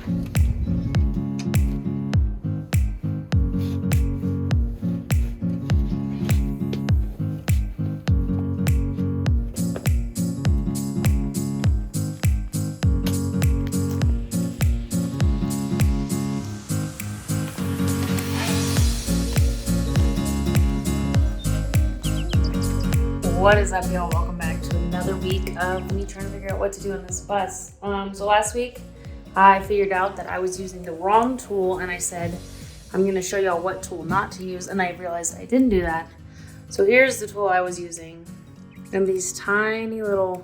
What is up, y'all? Welcome back to another week of me trying to figure out what to do on this bus. So last week I figured out that I was using the wrong tool, and I said I'm going to show y'all what tool not to use, and I realized I didn't do that. So here's the tool I was using, and these tiny little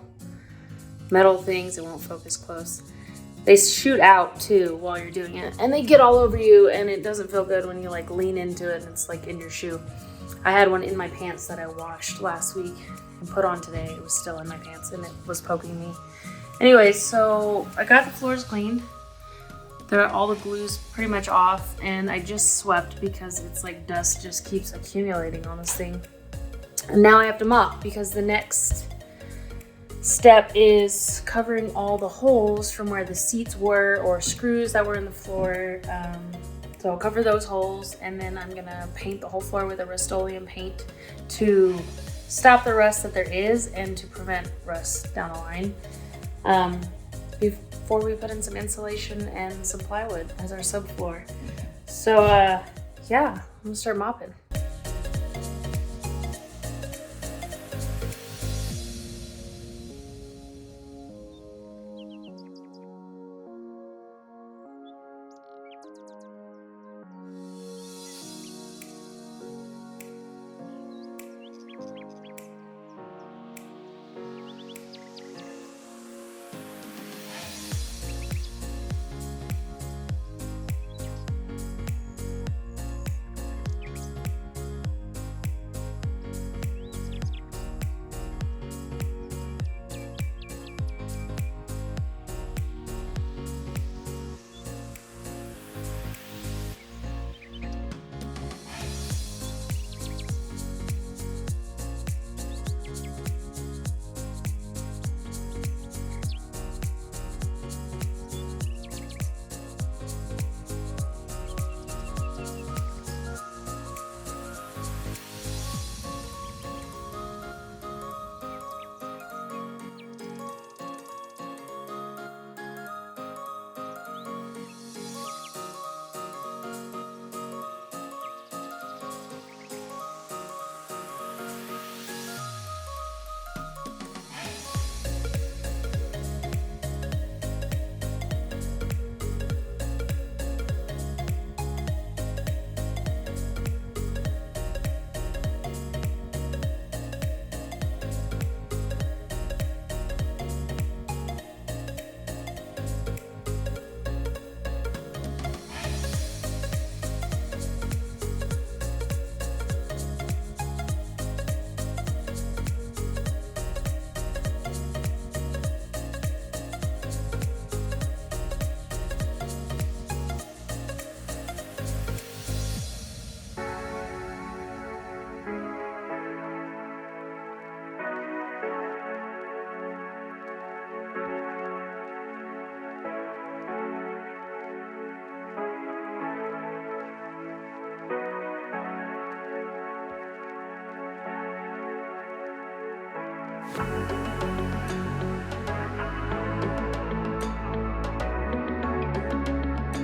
metal things, it won't focus close. They shoot out too while you're doing it, and they get all over you, and it doesn't feel good when you like lean into it and it's like in your shoe. I had one in my pants that I washed last week and put on today. It was still in my pants and it was poking me. Anyway, so I got the floors cleaned. All the glue's pretty much off, and I just swept because it's like dust just keeps accumulating on this thing. And now I have to mop because the next step is covering all the holes from where the seats were or screws that were in the floor. So I'll cover those holes, and then I'm gonna paint the whole floor with a Rust-Oleum paint to stop the rust that there is and to prevent rust down the line. Before we put in some insulation and some plywood as our subfloor. So yeah, I'm gonna start mopping.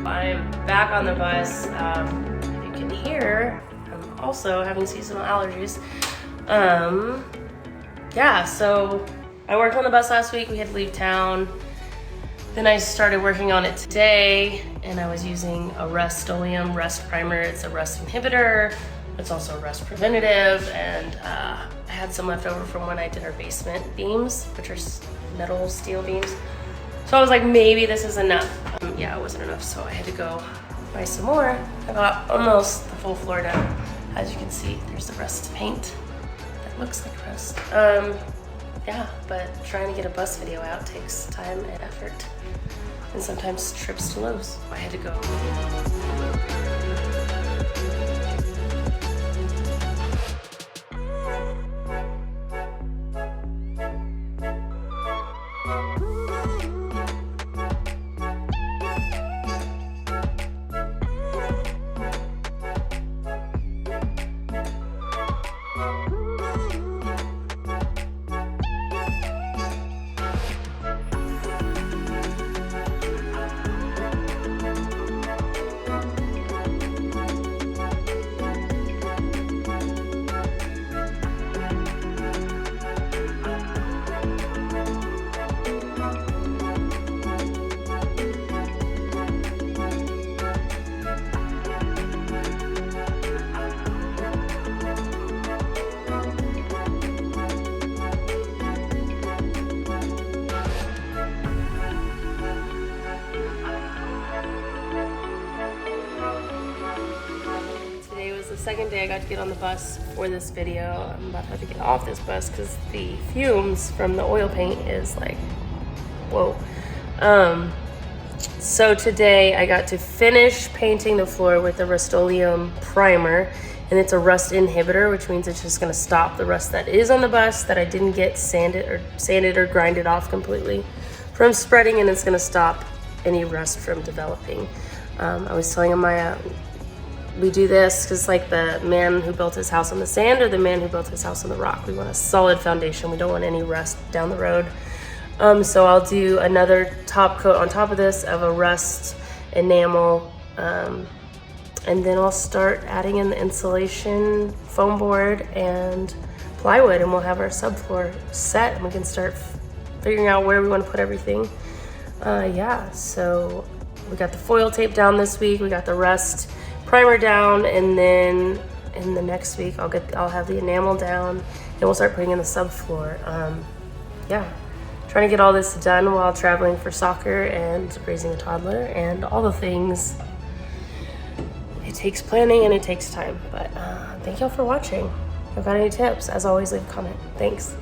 I'm back on the bus. If you can hear, I'm also having seasonal allergies. Yeah, so I worked on the bus last week. We had to leave town. Then I started working on it today, and I was using a Rust-Oleum rust primer. It's a rust inhibitor. It's also a rust preventative, and I had some left over from when I did our basement beams, which are metal steel beams. So I was like, maybe this is enough. Yeah, it wasn't enough, so I had to go buy some more. I got almost the full floor done. As you can see, there's the rust paint that looks like rust. Yeah, but trying to get a bus video out takes time and effort, and sometimes trips to Lowe's. I had to go. Friday I got to get on the bus for this video. I'm about to have to get off this bus because the fumes from the oil paint is like, whoa. So today I got to finish painting the floor with the Rust-Oleum primer, and it's a rust inhibitor, which means it's just gonna stop the rust that is on the bus that I didn't get sanded or grinded off completely from spreading, and it's gonna stop any rust from developing. I was telling Amaya, we do this because like the man who built his house on the sand or the man who built his house on the rock. We want a solid foundation. We don't want any rust down the road. So I'll do another top coat on top of this of a rust enamel, and then I'll start adding in the insulation foam board and plywood, and we'll have our subfloor set, and we can start figuring out where we want to put everything. Yeah, so we got the foil tape down this week, we got the rust primer down, and then in the next week I'll have the enamel down, and we'll start putting in the subfloor. Yeah, trying to get all this done while traveling for soccer and raising a toddler and all the things. It takes planning and it takes time, but thank y'all for watching. If you've got any tips, as always, leave a comment. Thanks.